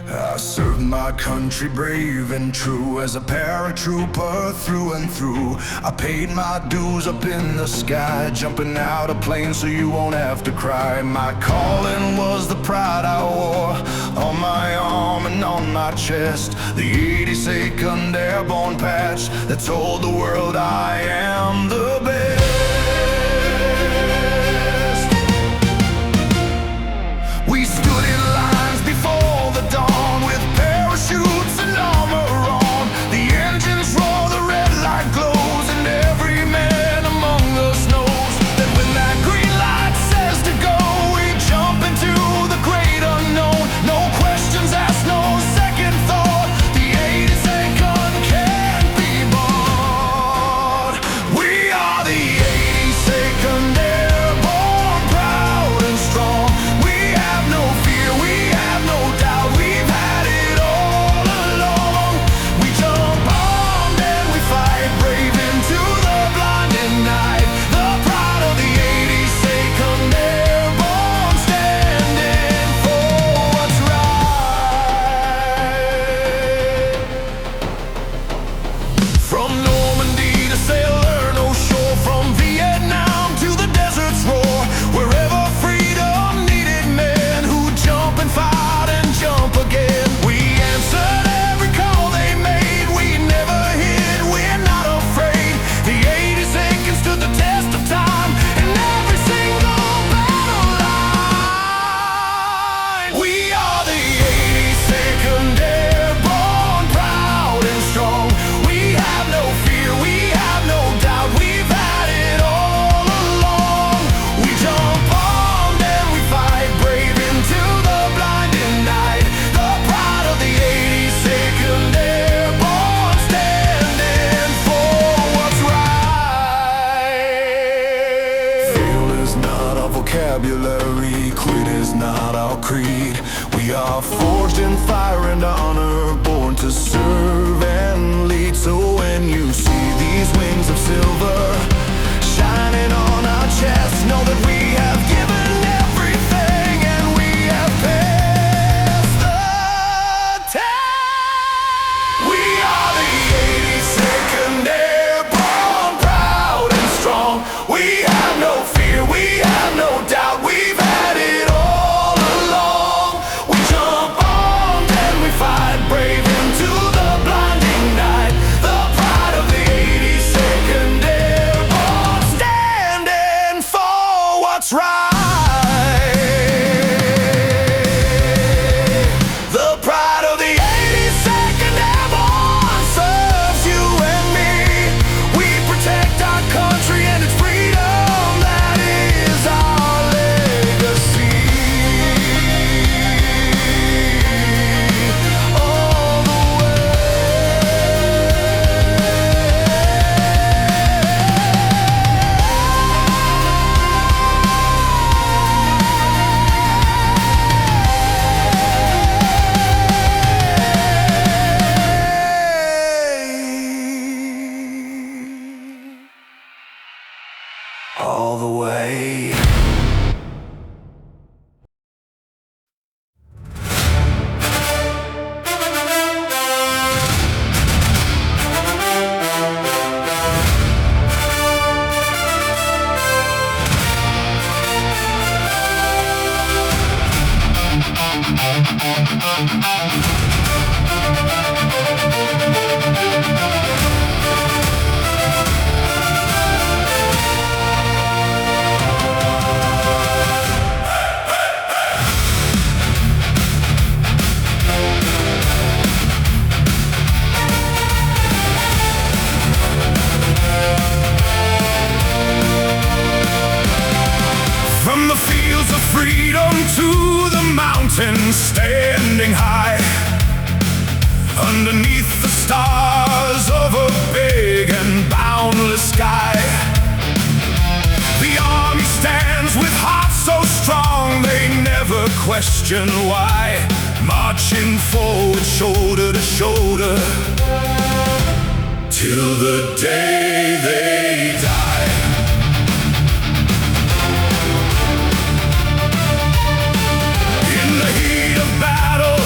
I served my country brave and true as a paratrooper through and through. I paid my dues up in the sky, jumping out of planes so you won't have to cry. My calling was the pride I wore on my arm and on my chest, the 82nd Airborne patch that told the world I am the best. We stood in lines before the dawn with parachutes and armor on. The engines roar, the red light glows, and every man among us knows that when that green light says to go, we jump into the great unknown. No questions asked, no second thought. The 82nd can't be bought. We are the 82nd Airborne, proud and strong. We have no fear, we have no doubt. We've had it all along. We jump armed and we fight brave into the blinding night. The pride of the 82nd Airborne, standing for what's right. From Normandy to Sailor No Shore, from Vietnam to the desert's roar, wherever freedom needed men who jump and fight and jump again. We answered every call they made, we never hid, we're not afraid. The 82nd stood the test of time in every single battle line. We are the 82nd Airborne, proud and strong. We have no fear, we have no doubt. We've had it all along. We jump armed and we fight brave into the blinding night. The pride of the 82nd Airborne, standing for what's right. Fail is not our vocabulary, quit is not our creed. We are forged in fire and honor, born to serve and lead. So when you see these wings of silver shining on our chests, know that we have given everything and we have passed the test. We are the 82nd Airborne, proud and strong. We have no fear, we have no doubt. We've had it all along. We jump armed and we fight brave into the blinding night. The pride of the 82nd Airborne, standing for what's right. The pride of the 82nd Airborne serves you and me. We protect our country and its freedom, that is our legacy. All the way. All the way. From the fields of freedom to the mountains standing high, underneath the stars of a big and boundless sky, the army stands with hearts so strong they never question why, marching forward shoulder to shoulder till the day they die. In the heat of battle,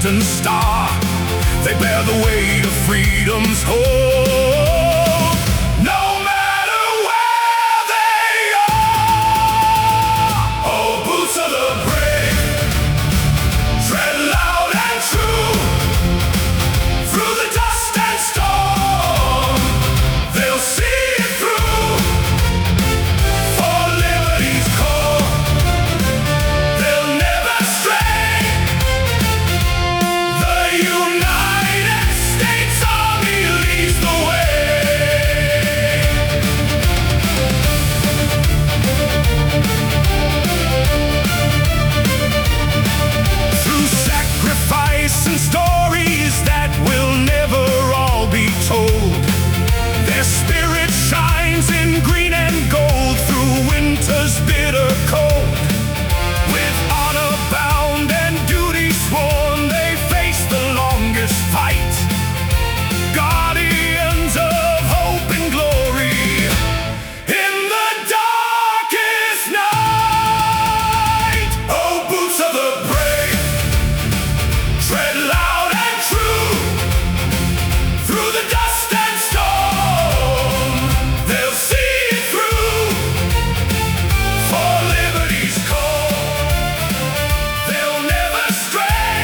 distant star. They bear the weight of freedom's hope. No matter where they are. Oh, boots of the brave, tread loud and true. Through the dust and storm, they'll see it through. For liberty's call, they'll never stray. The United States Army leads the way. Through sacrifice and stories that will never all be told, their spirit shines in green and gold through winter's bitter cold. With honor bound and duty sworn, they face the longest fight, guardians of hope and glory in the darkest night. Oh, boots of the brave, tread loud and true. Through the dust and storm, they'll see it through. For liberty's call, they'll never stray.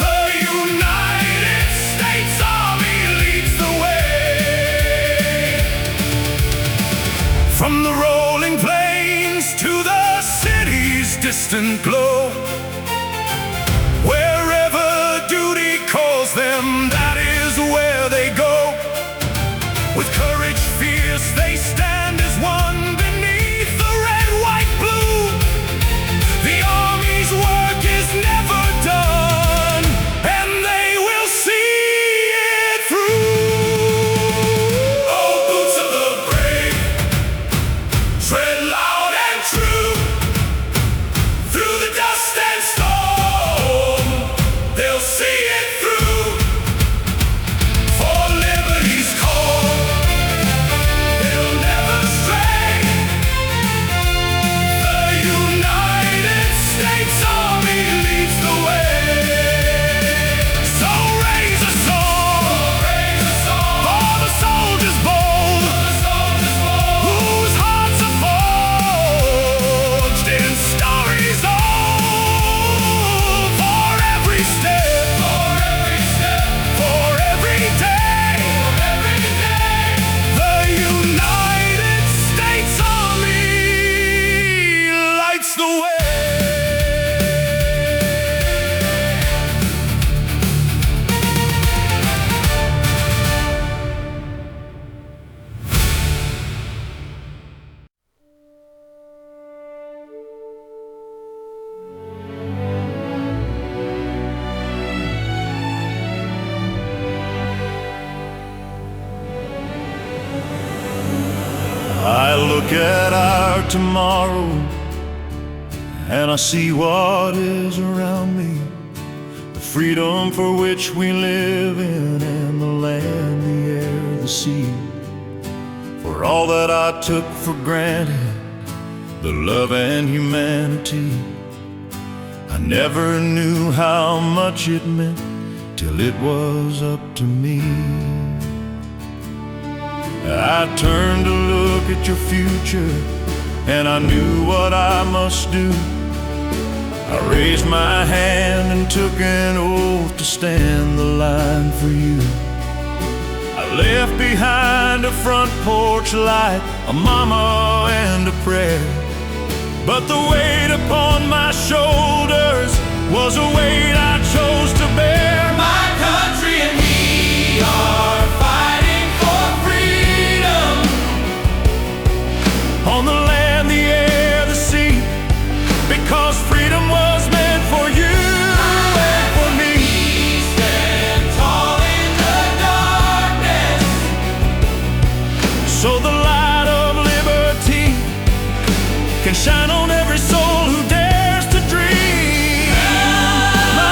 The United States Army leads the way. From the rolling plains to the city's distant glow, wherever duty calls them, that is where they go. With courage fierce, they stand as one beneath the red, white, blue. The Army's work is never done, and they will see it through. Oh, boots of the brave, tread loud and true. Through the dust and storm, they'll see it through. For liberty's call, they'll never stray. The United States Army leads the way. So raise a song for the soldiers bold, whose hearts are forged in starry zone. For every step, for every day, the United States Army lights the way. I look at our tomorrow and I see what is around me, the freedom for which we live in, and the land, the air, the sea. For all that I took for granted, the love and humanity, I never knew how much it meant till it was up to me. I turned to look at your future, and I knew what I must do. I raised my hand and took an oath to stand the line for you. I left behind a front porch light, a mama and a prayer, but the weight upon my shoulders was a weight I chose to bear. My country and me are fighting for freedom. On the land, the air, the sea, because freedom was meant for you and for me. We stand tall in the darkness, So the light of liberty can shine on every soul who dares to dream. my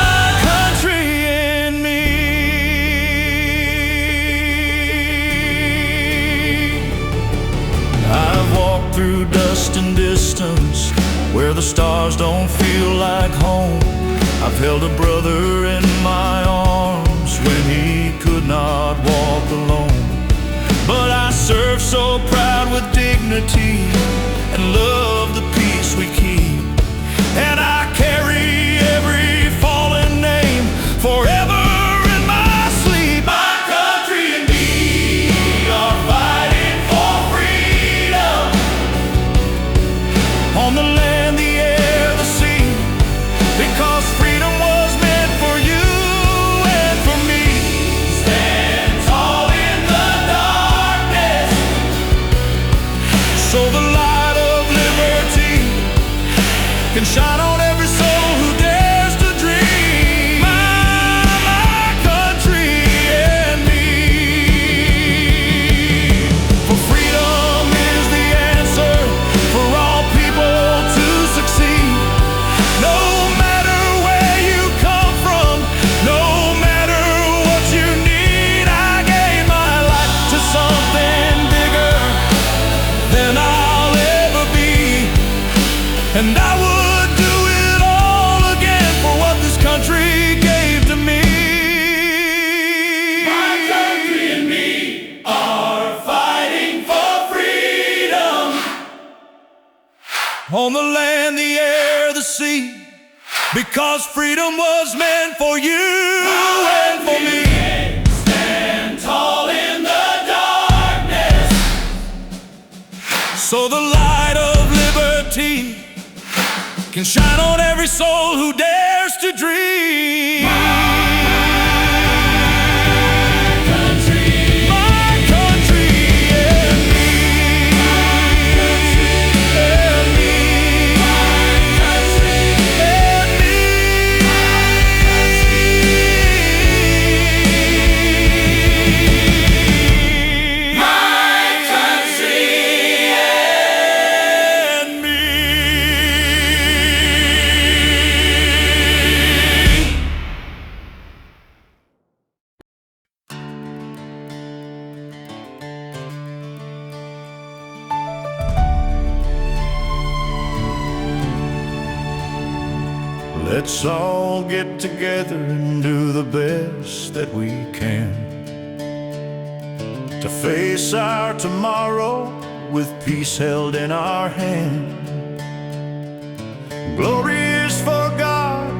I've held a brother in my arms when he could not walk alone. But I serve so proud with dignity and love the peace we keep. And I carry every fallen name forever in my sleep. My country and me are fighting for freedom on the land, the air, the sea, because freedom was meant for you and for me. Stand tall in the darkness so the light of liberty can shine on every soul who dares to dream. My country and me. For freedom is the answer for all people to succeed. No matter where you come from, no matter what you need, I gave my life to something bigger than I'll ever be. And I would do it all again for what this country gave to me. My country and me are fighting for freedom on the land, the air, the sea, because freedom was meant for you and for me. Stand tall in the darkness so the light of liberty can shine on every soul who dares to dream. My country and me, and me, my country and me, my country and me. Let's all get together and do the best that we can to face our tomorrow with peace held in our hand. Glory is for God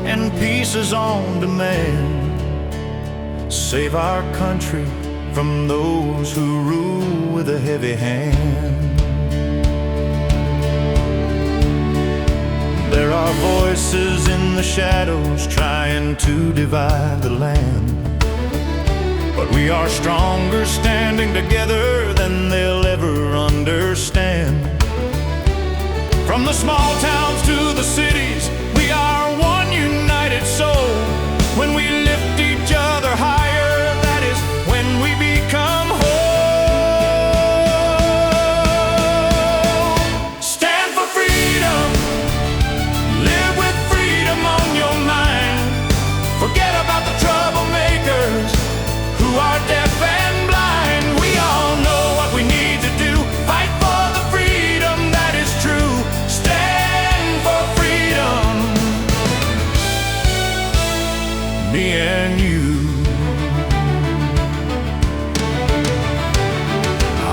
and peace is on demand. Save our country from those who rule with a heavy hand. There are voices in the shadows trying to divide the land, but we are stronger standing together than they'll ever understand. From the small towns to the cities, we are one united soul. When we lift each other higher, that is when we become whole. Stand for freedom. Live with freedom on your mind. Forget about the troublemakers who are deaf and blind. We all know what we need to do. Fight for the freedom that is true. Stand for freedom. Me and you.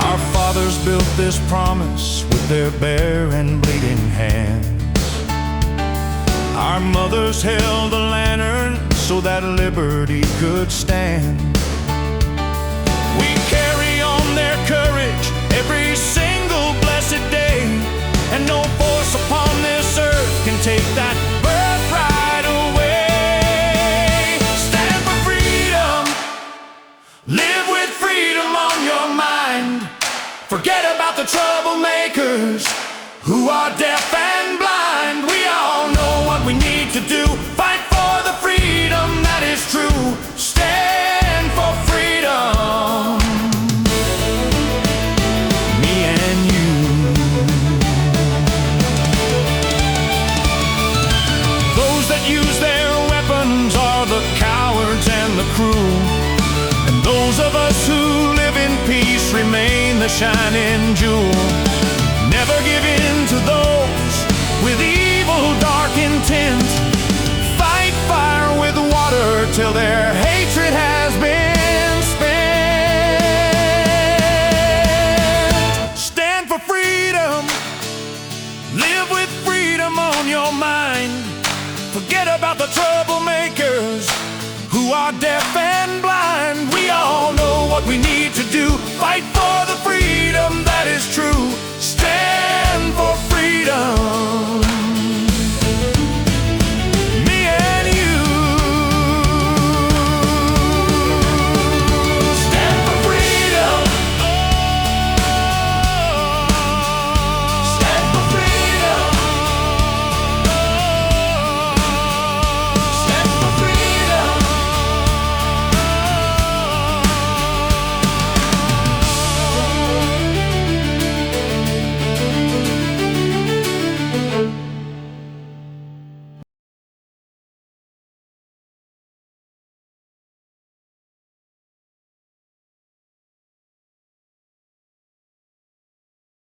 Our fathers built this promise with their bare and bleeding hands. Our mothers held the lantern so that liberty could stand. We carry on their courage every single blessed day, and no force upon this earth can take that birthright away. Stand for freedom. Live with freedom on your mind. Forget about the troublemakers who are deaf and blind. We all know what we need to do. Fight for the freedom that is true. Stand for freedom. Me and you. Those that use their weapons are the cowards and the cruel, and those of us who live in peace remain the shining jewel. Never give in to those with evil, dark intent. Fight till their hatred has been spent. Stand for freedom, live with freedom on your mind. Forget about the troublemakers who are deaf and blind. We all know what we need to do. Fight for the freedom that is true. Stand for freedom.